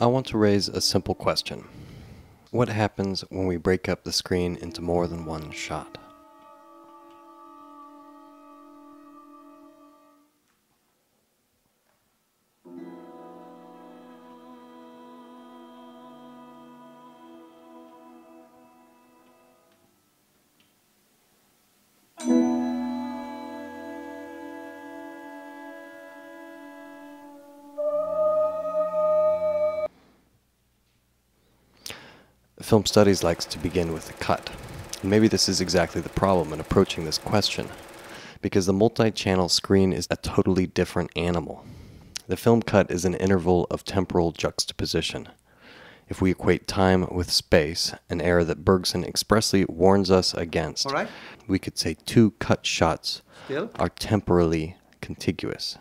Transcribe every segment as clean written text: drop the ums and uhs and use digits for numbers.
I want to raise a simple question. What happens when we break up the screen into more than one shot? Film studies likes to begin with a cut. And maybe this is exactly the problem in approaching this question, because the multi-channel screen is a totally different animal. The film cut is an interval of temporal juxtaposition. If we equate time with space, an error that Bergson expressly warns us against, we could say two cut shots are temporally contiguous.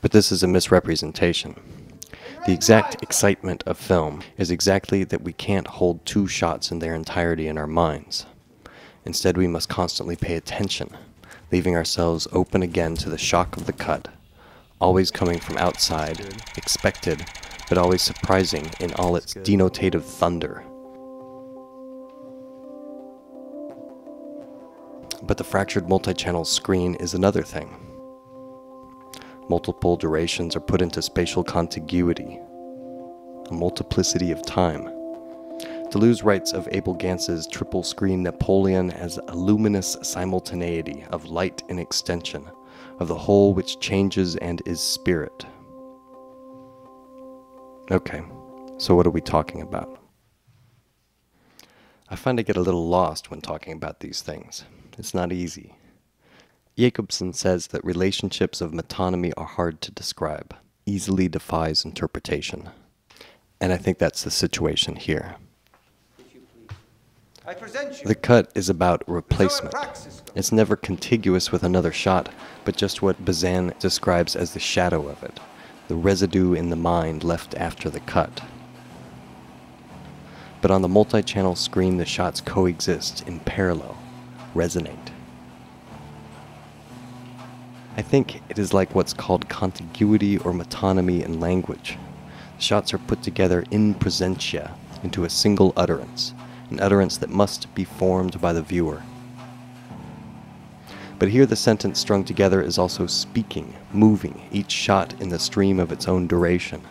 But this is a misrepresentation. The exact excitement of film is exactly that we can't hold two shots in their entirety in our minds. Instead, we must constantly pay attention, leaving ourselves open again to the shock of the cut, always coming from outside, expected, but always surprising in all its denotative thunder. But the fractured multi-channel screen is another thing. Multiple durations are put into spatial contiguity, a multiplicity of time. Deleuze writes of Abel Gance's triple-screen Napoleon as a luminous simultaneity of light and extension, of the whole which changes and is spirit. Okay, so what are we talking about? I find I get a little lost when talking about these things. It's not easy. Jacobson says that relationships of metonymy are hard to describe, easily defies interpretation. And I think that's the situation here. The cut is about replacement. It's never contiguous with another shot, but just what Bazin describes as the shadow of it, the residue in the mind left after the cut. But on the multi-channel screen, the shots coexist in parallel, resonate. I think it is like what's called contiguity or metonymy in language. The shots are put together in presentia into a single utterance, an utterance that must be formed by the viewer. But here the sentence strung together is also speaking, moving, each shot in the stream of its own duration.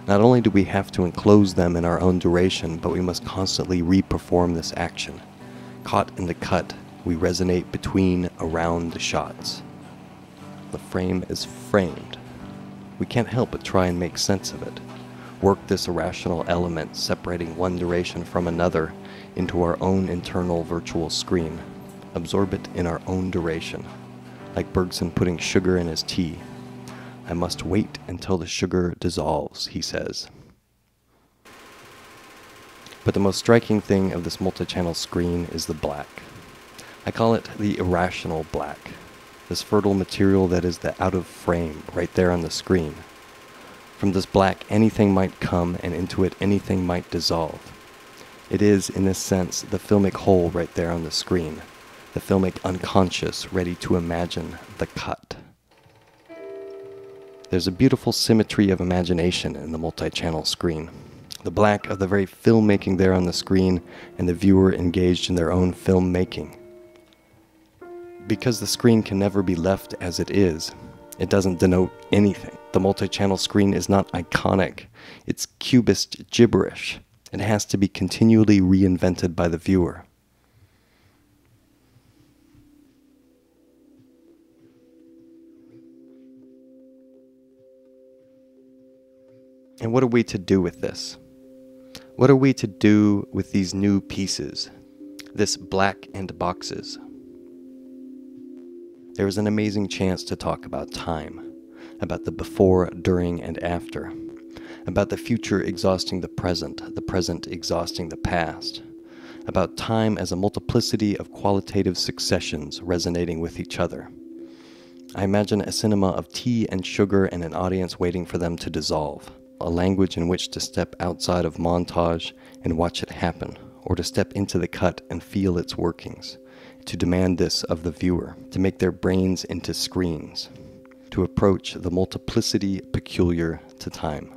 Not only do we have to enclose them in our own duration, but we must constantly re-perform this action. Caught in the cut, we resonate between, around the shots. The frame is framed. We can't help but try and make sense of it. Work this irrational element separating one duration from another into our own internal virtual screen. Absorb it in our own duration. Like Bergson putting sugar in his tea. I must wait until the sugar dissolves, he says. But the most striking thing of this multi-channel screen is the black. I call it the irrational black, this fertile material that is the out of frame right there on the screen. From this black, anything might come, and into it anything might dissolve. It is, in this sense, the filmic whole right there on the screen, the filmic unconscious ready to imagine the cut. There's a beautiful symmetry of imagination in the multi-channel screen. The black of the very filmmaking there on the screen, and the viewer engaged in their own filmmaking. Because the screen can never be left as it is, it doesn't denote anything. The multi-channel screen is not iconic. It's cubist gibberish. It has to be continually reinvented by the viewer. And what are we to do with this? What are we to do with these new pieces? This black and boxes? There is an amazing chance to talk about time, about the before, during, and after, about the future exhausting the present exhausting the past, about time as a multiplicity of qualitative successions resonating with each other. I imagine a cinema of tea and sugar and an audience waiting for them to dissolve, a language in which to step outside of montage and watch it happen, or to step into the cut and feel its workings, to demand this of the viewer, to make their brains into screens, to approach the multiplicity peculiar to time.